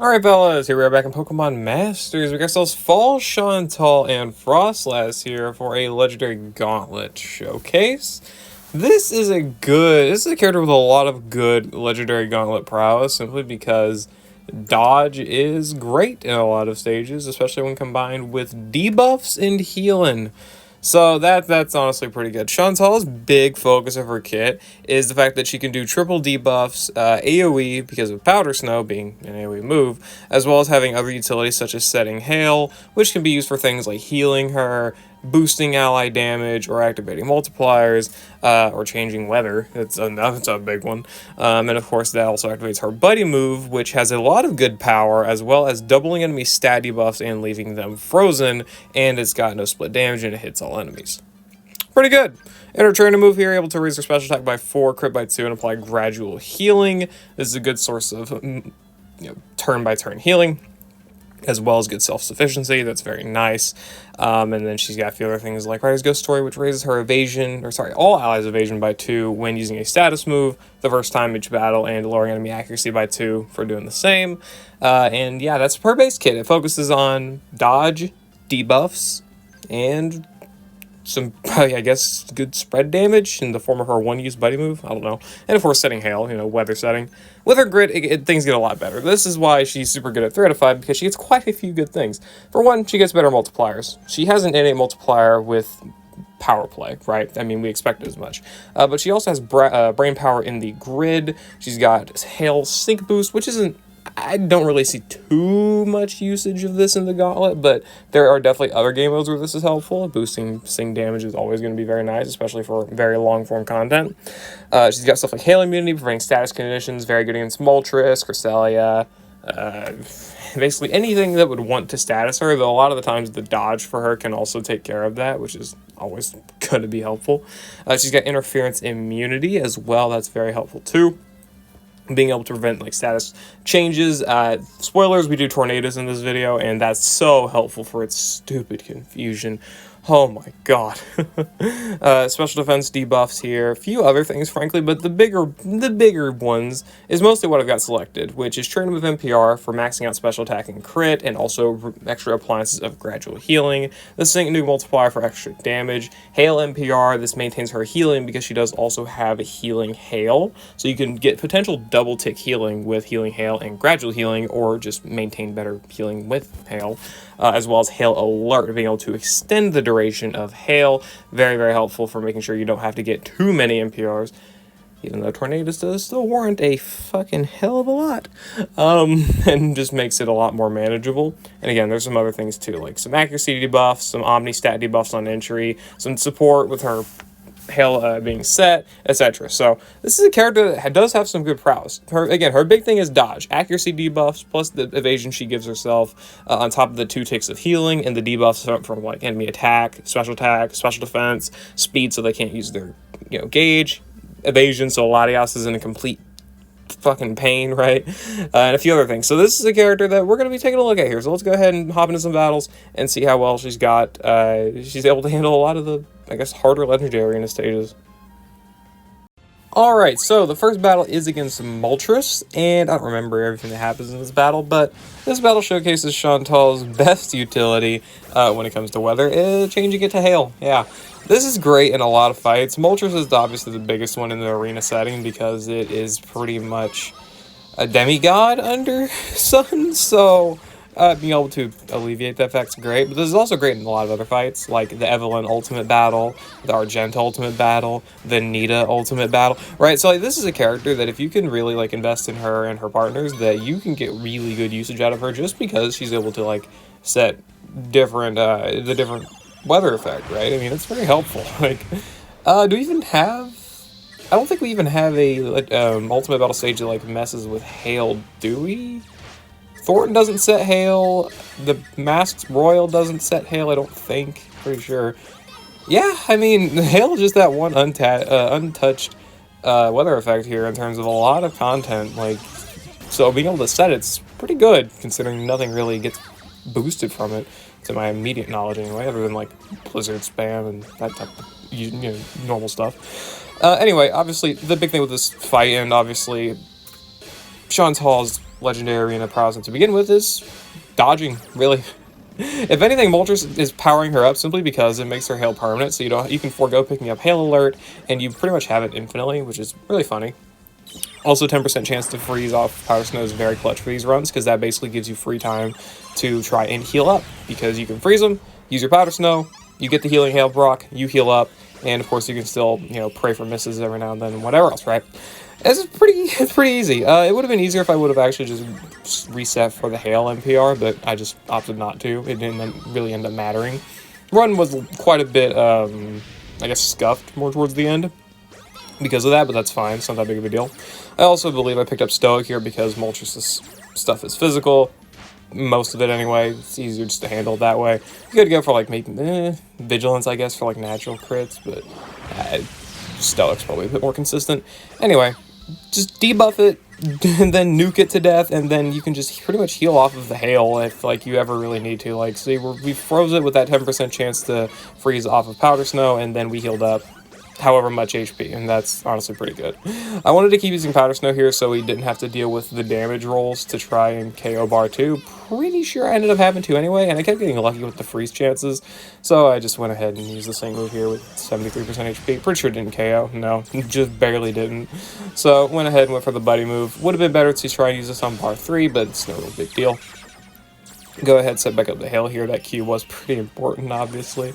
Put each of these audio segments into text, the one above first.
Alright fellas, here we are back in Pokemon Masters. We got ourselves Fall, Shauntal, and Froslass here for a legendary Gauntlet showcase. This is a character with a lot of good legendary Gauntlet prowess, simply because dodge is great in a lot of stages, especially when combined with debuffs and healing. So that's honestly pretty good. Shauntal's big focus of her kit is the fact that she can do triple debuffs, AoE because of Powder Snow being an AoE move, as well as having other utilities such as Setting Hail, which can be used for things like healing her, boosting ally damage, or activating multipliers, or changing weather. That's a big one. And of course that also activates her buddy move, which has a lot of good power, as well as doubling enemy stat debuffs and leaving them frozen, and it's got no split damage and it hits all enemies. Pretty good. In her turn to move here, able to raise her special attack by 4, crit by 2, and apply gradual healing. This is a good source of turn-by-turn healing, as well as good self-sufficiency. That's very nice. And then she's got a few other things like Rider's Ghost Story, which raises her evasion, all allies' evasion by 2 when using a status move the first time each battle, and lowering enemy accuracy by 2 for doing the same. And yeah, that's her base kit. It focuses on dodge, debuffs, and some, I guess, good spread damage in the form of her one-use buddy move. I don't know. And of course, Setting Hail, weather setting. With her grit, things get a lot better. This is why she's super good at 3 out of 5, because she gets quite a few good things. For one, she gets better multipliers. She has an innate multiplier with power play, right? I mean, we expected as much. But she also has brain power in the grid. She's got Hail Sync Boost, which isn't... I don't really see too much usage of this in the Gauntlet, but there are definitely other game modes where this is helpful. Boosting sync damage is always going to be very nice, especially for very long-form content. She's got stuff like Hail Immunity, preventing status conditions, very good against Moltres, Cresselia, basically anything that would want to status her, though a lot of the times the dodge for her can also take care of that, which is always going to be helpful. She's got Interference Immunity as well. That's very helpful too. Being able to prevent status changes. Spoilers, we do Tornadus in this video, and that's so helpful for its stupid confusion. Oh my god. Special defense debuffs here, a few other things frankly, but the bigger ones is mostly what I've got selected, which is Training with NPR for maxing out special attack and crit, and also extra appliances of gradual healing. The Sync New multiplier for extra damage. Hail NPR, this maintains her healing because she does also have a Healing Hail, so you can get potential double tick healing with Healing Hail and gradual healing, or just maintain better healing with Hail. As well as Hail Alert, being able to extend the duration of Hail. Very, very helpful for making sure you don't have to get too many NPRs, even though Tornadus does still warrant a fucking hell of a lot, and just makes it a lot more manageable. And again, there's some other things too, like some accuracy debuffs, some Omni stat debuffs on entry, some support with her Hail being set, etc. So this is a character that does have some good prowess. Her big thing is dodge, accuracy debuffs, plus the evasion she gives herself, on top of the 2 ticks of healing, and the debuffs from enemy attack, special defense, speed so they can't use their gauge, evasion so Latias is in a complete fucking pain, right? And a few other things. So this is a character that we're going to be taking a look at here. So let's go ahead and hop into some battles and see how well she's got. She's able to handle a lot of the, I guess, harder legendary arena stages. Alright, so the first battle is against Moltres, and I don't remember everything that happens in this battle, but this battle showcases Shauntal's best utility when it comes to weather, changing it to Hail. Yeah, this is great in a lot of fights. Moltres is obviously the biggest one in the arena setting because it is pretty much a demigod under Sun, so being able to alleviate that effect's great. But this is also great in a lot of other fights, like the Evelyn Ultimate Battle, the Argenta Ultimate Battle, the Nita Ultimate Battle, right? So this is a character that if you can really invest in her and her partners, that you can get really good usage out of her just because she's able to set different the different weather effect, right? I mean, it's very helpful. Do we even have... I don't think we even have a Ultimate Battle stage that messes with Hail, do we? Thornton doesn't set Hail. The Masked Royal doesn't set Hail, I don't think. Pretty sure. Yeah, I mean, Hail is just that one untouched weather effect here in terms of a lot of content. So being able to set it's pretty good, considering nothing really gets boosted from it, to my immediate knowledge anyway, other than Blizzard spam and that type of normal stuff. Anyway, obviously, the big thing with this fight, and obviously Shauntal's Legendary Arena prowess to begin with is dodging, really. If anything, Moltres is powering her up simply because it makes her hail permanent, so you can forego picking up Hail Alert, and you pretty much have it infinitely, which is really funny. Also, 10% chance to freeze off Powder Snow is very clutch for these runs, because that basically gives you free time to try and heal up, because you can freeze them, use your Powder Snow, you get the healing Hail proc, you heal up, and of course you can still, you know, pray for misses every now and then and whatever else, right? It's pretty easy. It would have been easier if I would have actually just reset for the Hail NPR, but I just opted not to. It didn't really end up mattering. Run was quite a bit, I guess, scuffed more towards the end because of that, but that's fine. It's not that big of a deal. I also believe I picked up Stoic here because Moltres' stuff is physical. Most of it anyway. It's easier just to handle it that way. You could go for like maybe Vigilance, I guess, for like natural crits, but Stoic's probably a bit more consistent. Anyway, just debuff it and then nuke it to death, and then you can just pretty much heal off of the Hail if like you ever really need to. Like, see, we froze it with that 10% chance to freeze off of Powder Snow, and then we healed up however much HP, and that's honestly pretty good. I wanted to keep using Powder Snow here so we didn't have to deal with the damage rolls to try and KO bar 2. Pretty sure I ended up having to anyway, and I kept getting lucky with the freeze chances, so I just went ahead and used the same move here with 73% HP. Pretty sure it didn't KO. No, just barely didn't. So went ahead and went for the buddy move. Would have been better to try and use this on bar 3, but it's no real big deal. Go ahead, set back up the Hail here. That Q was pretty important, obviously.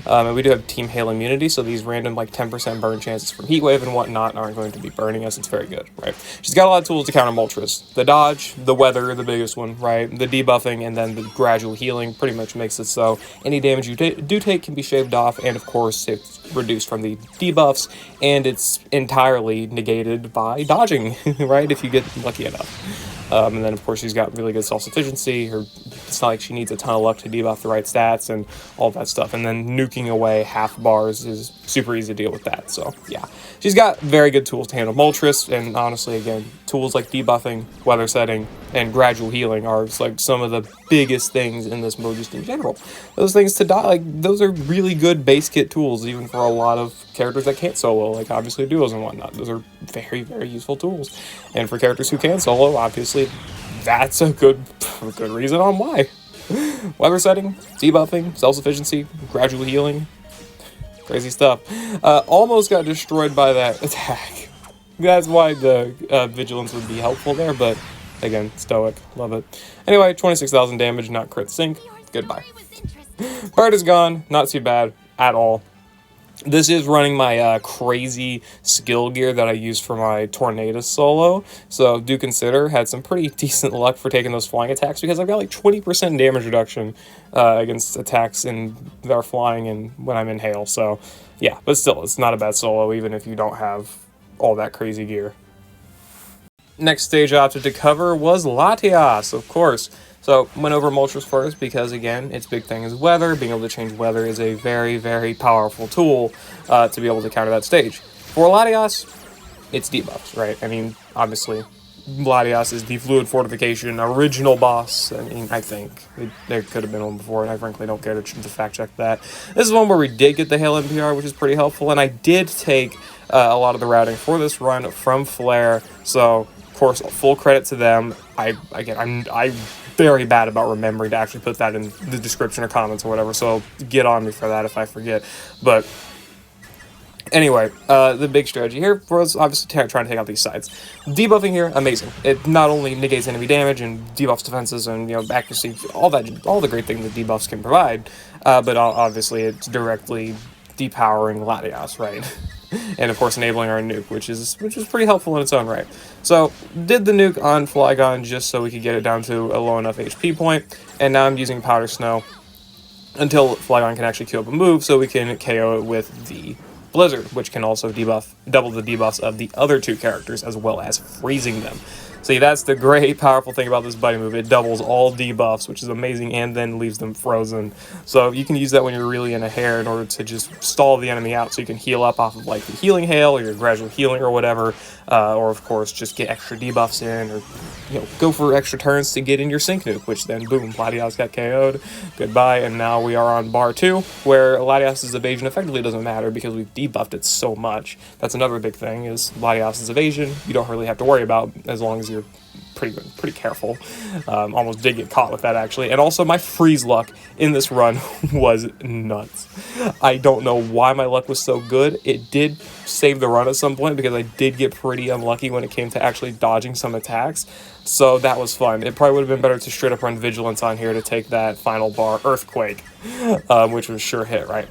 And we do have Team Hail immunity, so these random, like, 10% burn chances from Heat Wave and whatnot aren't going to be burning us. It's very good, right? She's got a lot of tools to counter Moltres. The dodge, the weather, the biggest one, right? The debuffing, and then the gradual healing pretty much makes it so any damage you do take can be shaved off, and, of course, it's reduced from the debuffs, and it's entirely negated by dodging, right? If you get lucky enough. And then, of course, she's got really good self-sufficiency. It's not like she needs a ton of luck to debuff the right stats and all that stuff. And then nuking away half bars is super easy to deal with that. So, yeah. She's got very good tools to handle Moltres. And honestly, again, tools like debuffing, weather setting, and gradual healing are like some of the biggest things in this mode just in general. Those things to die, like, those are really good base kit tools, even for a lot of characters that can't solo, like obviously duos and whatnot. Those are very, very useful tools. And for characters who can solo, obviously, that's a good reason on why. Weather setting, debuffing, self-sufficiency, gradual healing. Crazy stuff. Almost got destroyed by that attack. That's why the Vigilance would be helpful there, but again, Stoic. Love it. Anyway, 26,000 damage, not crit sync. Goodbye. Bird is gone. Not too bad at all. This is running my crazy skill gear that I use for my Tornadus solo, so do consider. Had some pretty decent luck for taking those flying attacks because I've got like 20% damage reduction against attacks that are flying and when I'm in Hail, so yeah, but still, it's not a bad solo even if you don't have all that crazy gear. Next stage I opted to cover was Latias, of course. So, went over Moltres first because, again, its big thing is weather. Being able to change weather is a very, very powerful tool to be able to counter that stage. For Latias, it's debuffs, right? I mean, obviously, Latias is the Fluid Fortification original boss. I mean, I think. There could have been one before, and I frankly don't care to fact check that. This is one where we did get the Hail NPR, which is pretty helpful, and I did take a lot of the routing for this run from Flare, so, of course, full credit to them. I'm very bad about remembering to actually put that in the description or comments or whatever, so get on me for that if I forget. But anyway, the big strategy here was obviously trying to take out these sides. Debuffing here, amazing. It not only negates enemy damage and debuffs defenses and, you know, accuracy, all the great things that debuffs can provide, but obviously it's directly depowering Latias, right? And of course enabling our nuke, which is pretty helpful in its own right. So did the nuke on Flygon just so we could get it down to a low enough HP point, and now I'm using Powder Snow until Flygon can actually queue up a move so we can KO it with the Blizzard, which can also double the debuffs of the other two characters as well as freezing them. See, that's the great, powerful thing about this buddy move. It doubles all debuffs, which is amazing, and then leaves them frozen. So you can use that when you're really in a hair in order to just stall the enemy out so you can heal up off of, like, the Healing Hail or your gradual healing or whatever. Or, of course, just get extra debuffs in or, you know, go for extra turns to get in your Sync Nuke, which then, boom, Latias got KO'd. Goodbye, and now we are on bar 2, where Latias' evasion effectively doesn't matter because we've debuffed it so much. That's another big thing, is Latias' evasion, you don't really have to worry about as long as you're pretty careful. Almost did get caught with that, actually. And also, my freeze luck in this run was nuts. I don't know why my luck was so good. It did save the run at some point, because I did get pretty unlucky when it came to actually dodging some attacks. So that was fun. It probably would have been better to straight up run Vigilance on here to take that final bar, Earthquake, which was sure hit, right?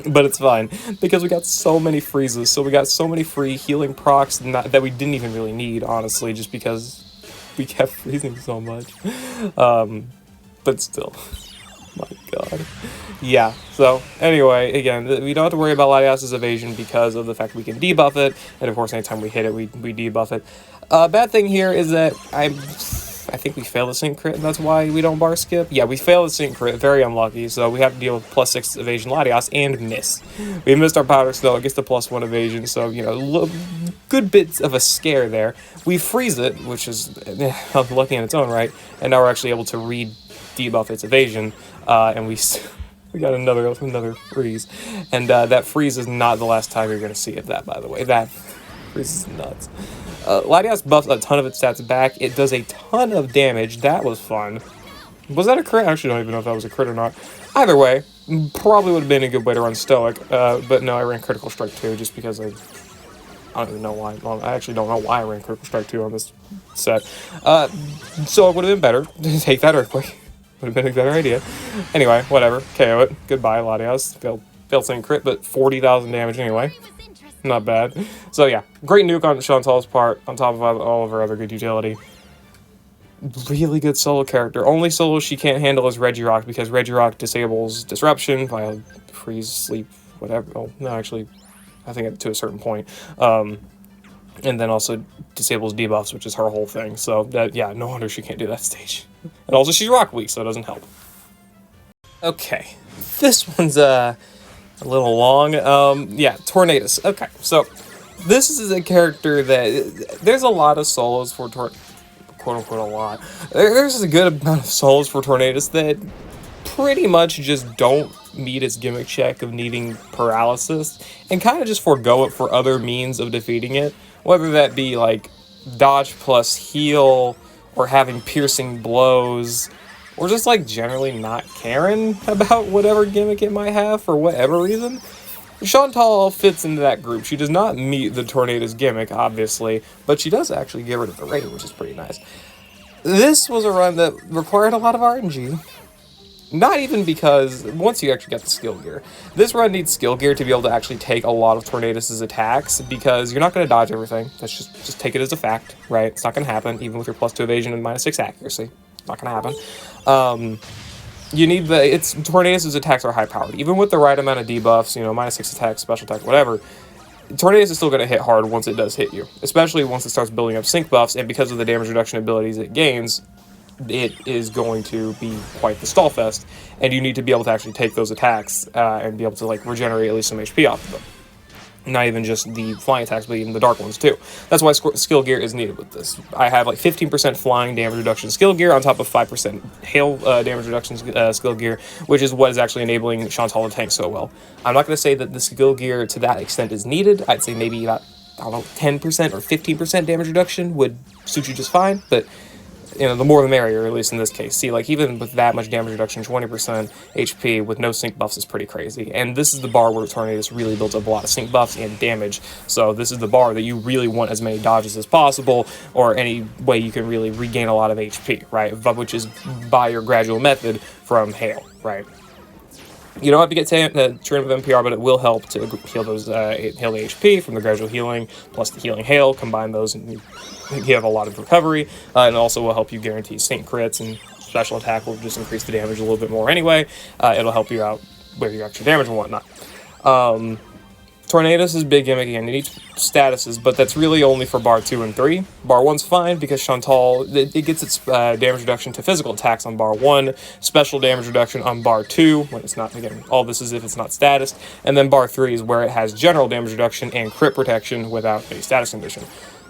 But it's fine, because we got so many freezes, so we got so many free healing procs that we didn't even really need, honestly, just because we kept freezing so much. But still, my god. Yeah, so anyway, again, we don't have to worry about Latias' evasion because of the fact we can debuff it, and of course anytime we hit it, we debuff it. Bad thing here is that I think we failed the sync crit, and that's why we don't bar skip. Yeah, we failed the sync crit, very unlucky, so we have to deal with +6 evasion Latias and miss. We missed our powder snow, it gets the +1 evasion, so, you know, good bits of a scare there. We freeze it, which is unlucky in its own right, and now we're actually able to debuff its evasion, and we got another freeze. And that freeze is not the last time you're going to see of that, by the way. That freeze is nuts. Latias buffs a ton of its stats back. It does a ton of damage. That was fun. Was that a crit? I actually don't even know if that was a crit or not. Either way, probably would have been a good way to run Stoic. But no, I ran Critical Strike 2 just because I don't even know why. Well, I actually don't know why I ran Critical Strike 2 on this set. Stoic would have been better. Take that Earthquake. Would have been a better idea. Anyway, whatever. KO it. Goodbye, Latias. Failed sync crit, but 40,000 damage anyway. Not bad. So yeah, great nuke on Shauntal's part, on top of all of her other good utility. Really good solo character. Only solo she can't handle is Regirock, because Regirock disables Disruption via freeze, sleep, whatever. Oh, no, actually, I think to a certain point. And then also disables debuffs, which is her whole thing. So that, yeah, no wonder she can't do that stage. And also she's rock weak, so it doesn't help. Okay, this one's a little long. Yeah, Tornadus. Okay, so this is a character that there's a lot of solos for quote-unquote a lot. There's a good amount of solos for Tornadus that pretty much just don't meet its gimmick check of needing paralysis and kind of just forego it for other means of defeating it, whether that be like dodge plus heal or having piercing blows, or just like generally not caring about whatever gimmick it might have for whatever reason. Shauntal fits into that group. She does not meet the Tornadus gimmick, obviously, but she does actually get rid of the raid, which is pretty nice. This was a run that required a lot of RNG. Not even because, once you actually get the skill gear, this run needs skill gear to be able to actually take a lot of Tornadus' attacks, because you're not going to dodge everything. That's just take it as a fact, right? It's not going to happen, even with your +2 evasion and -6 accuracy. Not going to happen. You need Tornadus' attacks are high powered. Even with the right amount of debuffs, you know, -6 attacks, special attack, whatever, Tornadus is still going to hit hard once it does hit you. Especially once it starts building up sync buffs, and because of the damage reduction abilities it gains, it is going to be quite the stall fest, and you need to be able to actually take those attacks and be able to like regenerate at least some HP off of them. Not even just the flying attacks, but even the dark ones too. That's why skill gear is needed with this. I have like 15% flying damage reduction skill gear on top of 5% hail damage reduction skill gear, which is what is actually enabling Shauntal to tank so well. I'm not going to say that the skill gear to that extent is needed. I'd say maybe about, I don't know, 10% or 15% damage reduction would suit you just fine, but you know, the more the merrier, at least in this case. See, like, even with that much damage reduction, 20% HP with no sync buffs is pretty crazy. And this is the bar where Tornadus really builds up a lot of sync buffs and damage. So this is the bar that you really want as many dodges as possible, or any way you can really regain a lot of HP, right? Which is by your gradual method from hail, right? You don't have to get trained with MPR, but it will help to heal those heal the HP from the gradual healing, plus the healing hail. Combine those and you have a lot of recovery, and also will help you guarantee sync crits, and special attack will just increase the damage a little bit more anyway. It'll help you out with your extra damage and whatnot. Tornadus is big gimmick again. It needs statuses, but that's really only for bar 2 and 3. Bar 1's fine because Shauntal, it gets its damage reduction to physical attacks on bar 1, special damage reduction on bar 2, when it's not, again, all this is if it's not status, and then bar 3 is where it has general damage reduction and crit protection without any status condition.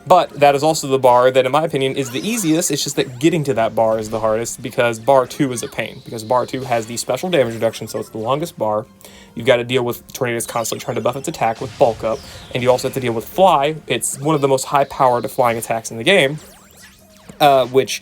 But that is also the bar that, in my opinion, is the easiest. It's just that getting to that bar is the hardest, because bar 2 is a pain. Because bar 2 has the special damage reduction, so it's the longest bar. you've got to deal with Tornadus constantly trying to buff its attack with Bulk Up, and you also have to deal with Fly. It's one of the most high-powered flying attacks in the game, which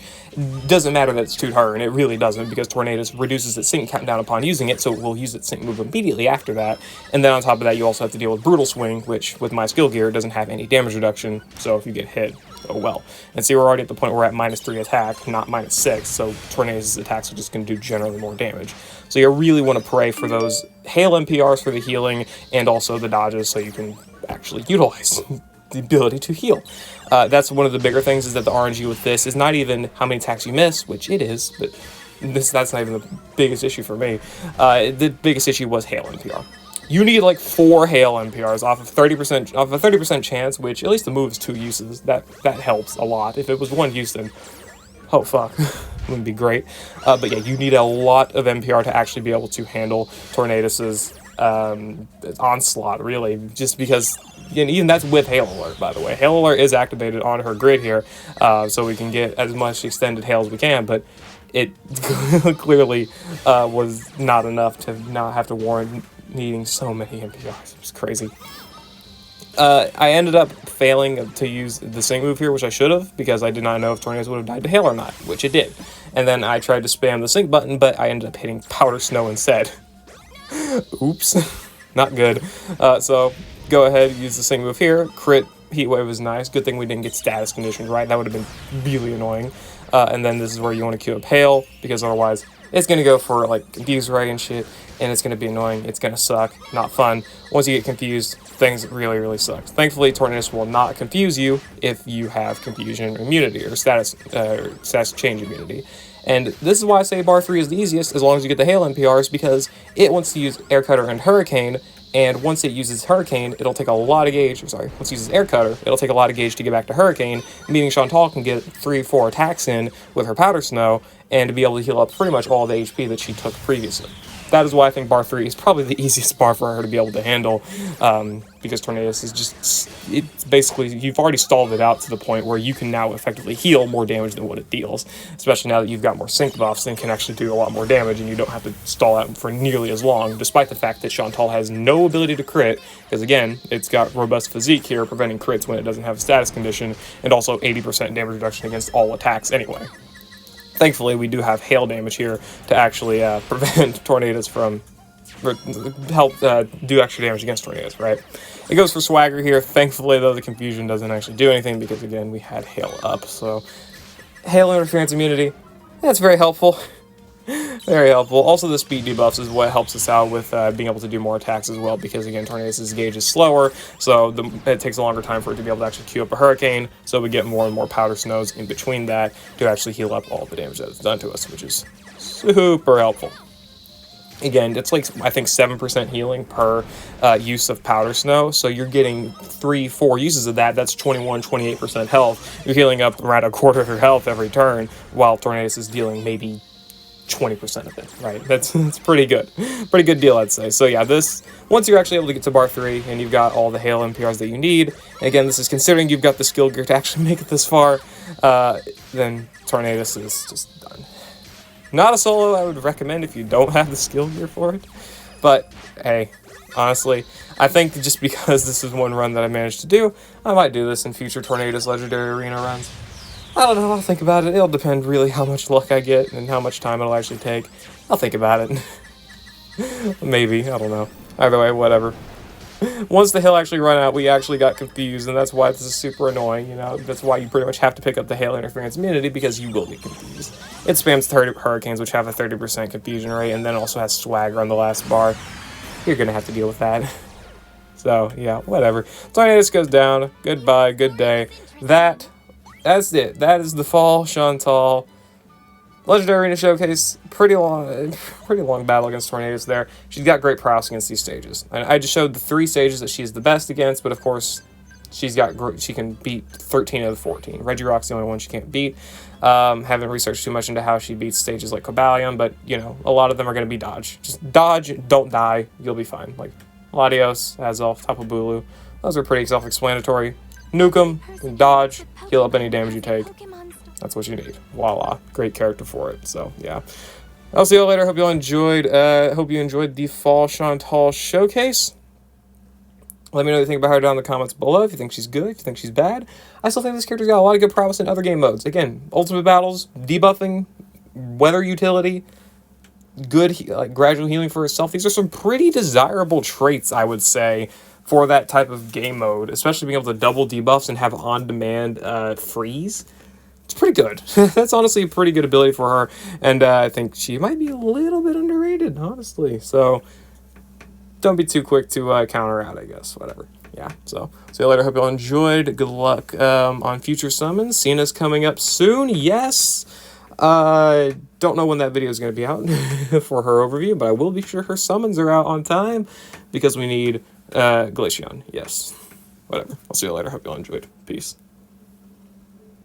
doesn't matter that it's 2-her, and it really doesn't, because Tornadus reduces its sync countdown upon using it, so it will use its sync move immediately after that. And then on top of that, you also have to deal with Brutal Swing, which, with my skill gear, doesn't have any damage reduction, so if you get hit, oh well. And see, we're already at the point where we're at -3 attack, not -6, so Tornadus' attacks are just going to do generally more damage. So you really want to pray for those Hail NPRs for the healing, and also the dodges, so you can actually utilize the ability to heal. That's one of the bigger things, is that the RNG with this is not even how many attacks you miss, which it is, but that's not even the biggest issue for me. The biggest issue was Hail NPR. You need like 4 Hail NPRs off of 30% chance, which at least the move is 2 uses. That helps a lot. If it was 1 use, then oh fuck, wouldn't be great. But yeah, you need a lot of NPR to actually be able to handle Tornadus's onslaught, really, just because, and even that's with Hail Alert, by the way. Hail Alert is activated on her grid here, so we can get as much extended hail as we can, but it clearly was not enough to not have to warrant needing so many NPRs. It was crazy. I ended up failing to use the sync move here, which I should have, because I did not know if Tornadus would have died to hail or not, which it did. And then I tried to spam the sync button, but I ended up hitting Powder Snow instead. Oops. Not good. So go ahead, use the sync move here. Crit Heat Wave is nice. Good thing we didn't get status conditioned, right? That would have been really annoying. And then this is where you want to queue up Hail, because otherwise it's going to go for like Confuse Ray and shit, and it's going to be annoying. It's going to suck. Not fun. Once you get confused, things really suck. Thankfully, Tornadus will not confuse you if you have confusion immunity or status change immunity. And this is why I say bar 3 is the easiest, as long as you get the Hail NPRs, because it wants to use Air Cutter and Hurricane, and once it uses Hurricane, it'll take a lot of gauge, once it uses Air Cutter, it'll take a lot of gauge to get back to Hurricane, meaning Shauntal can get 3-4 attacks in with her Powder Snow, and to be able to heal up pretty much all the HP that she took previously. That is why I think bar 3 is probably the easiest bar for her to be able to handle, because Tornadus is just, it's basically, you've already stalled it out to the point where you can now effectively heal more damage than what it deals, especially now that you've got more sync buffs and can actually do a lot more damage, and you don't have to stall out for nearly as long, despite the fact that Shauntal has no ability to crit, because again, it's got robust physique here, preventing crits when it doesn't have a status condition, and also 80% damage reduction against all attacks anyway. Thankfully, we do have hail damage here to actually prevent Tornadus from, help do extra damage against Tornadus, right? It goes for Swagger here. Thankfully, though, the confusion doesn't actually do anything because, again, we had hail up. So, hail interference immunity, that's very helpful. Very helpful. Also, the speed debuffs is what helps us out with being able to do more attacks as well, because again, Tornadus' gauge is slower, so it takes a longer time for it to be able to actually queue up a Hurricane, so we get more and more Powder Snows in between that to actually heal up all the damage that is done to us, which is super helpful. Again, it's like, I think 7% healing per use of Powder Snow, so you're getting 3-4 uses of that. That's 21-28% health. You're healing up around a quarter of your health every turn, while Tornadus is dealing maybe 20% of it, right? That's pretty good. Pretty good deal, I'd say. So yeah, this, once you're actually able to get to bar 3 and you've got all the hail NPRs that you need, and again, this is considering you've got the skill gear to actually make it this far, then Tornadus is just done. Not a solo I would recommend if you don't have the skill gear for it, but hey, honestly, I think just because this is one run that I managed to do, I might do this in future Tornadus Legendary Arena runs. I don't know, I'll think about it. It'll depend really how much luck I get and how much time it'll actually take. I'll think about it. Maybe, I don't know. Either way, whatever. Once the hail actually run out, we actually got confused, and that's why this is super annoying, you know? That's why you pretty much have to pick up the hail interference immunity, because you will get confused. It spams 30 Hurricanes, which have a 30% confusion rate, and then also has Swagger on the last bar. You're gonna have to deal with that. So, yeah, whatever. Tornadus goes down. Goodbye, good day. That's it. That is the fall Shauntal Legendary Arena Showcase. Pretty long battle against Tornadus there. She's got great prowess against these stages. And I just showed the 3 stages that she's the best against, but of course, she can beat 13 of the 14. Regirock's the only one she can't beat. Haven't researched too much into how she beats stages like Cobalion, but, you know, a lot of them are going to be dodge. Just dodge, don't die, you'll be fine. Like, Latias, Azelf, Tapu Bulu. Those are pretty self-explanatory. Nuke them, dodge, heal up any damage you take. That's what you need. Voila. Great character for it. So, yeah. I'll see you all later. Hope you all enjoyed. Hope you enjoyed the Fall Shauntal showcase. Let me know what you think about her down in the comments below. If you think she's good, if you think she's bad. I still think this character's got a lot of good promise in other game modes. Again, ultimate battles, debuffing, weather utility, good gradual healing for herself. These are some pretty desirable traits, I would say, for that type of game mode. Especially being able to double debuffs and have on-demand freeze. It's pretty good. That's honestly a pretty good ability for her. And I think she might be a little bit underrated, honestly. So don't be too quick to counter out, I guess. Whatever. Yeah, so see you later. Hope you all enjoyed. Good luck on future summons. Cena's coming up soon. Yes. Don't know when that video is going to be out for her overview, but I will be sure her summons are out on time because we need Glaceon. Yes. Whatever. I'll see you later. Hope you all enjoyed. Peace.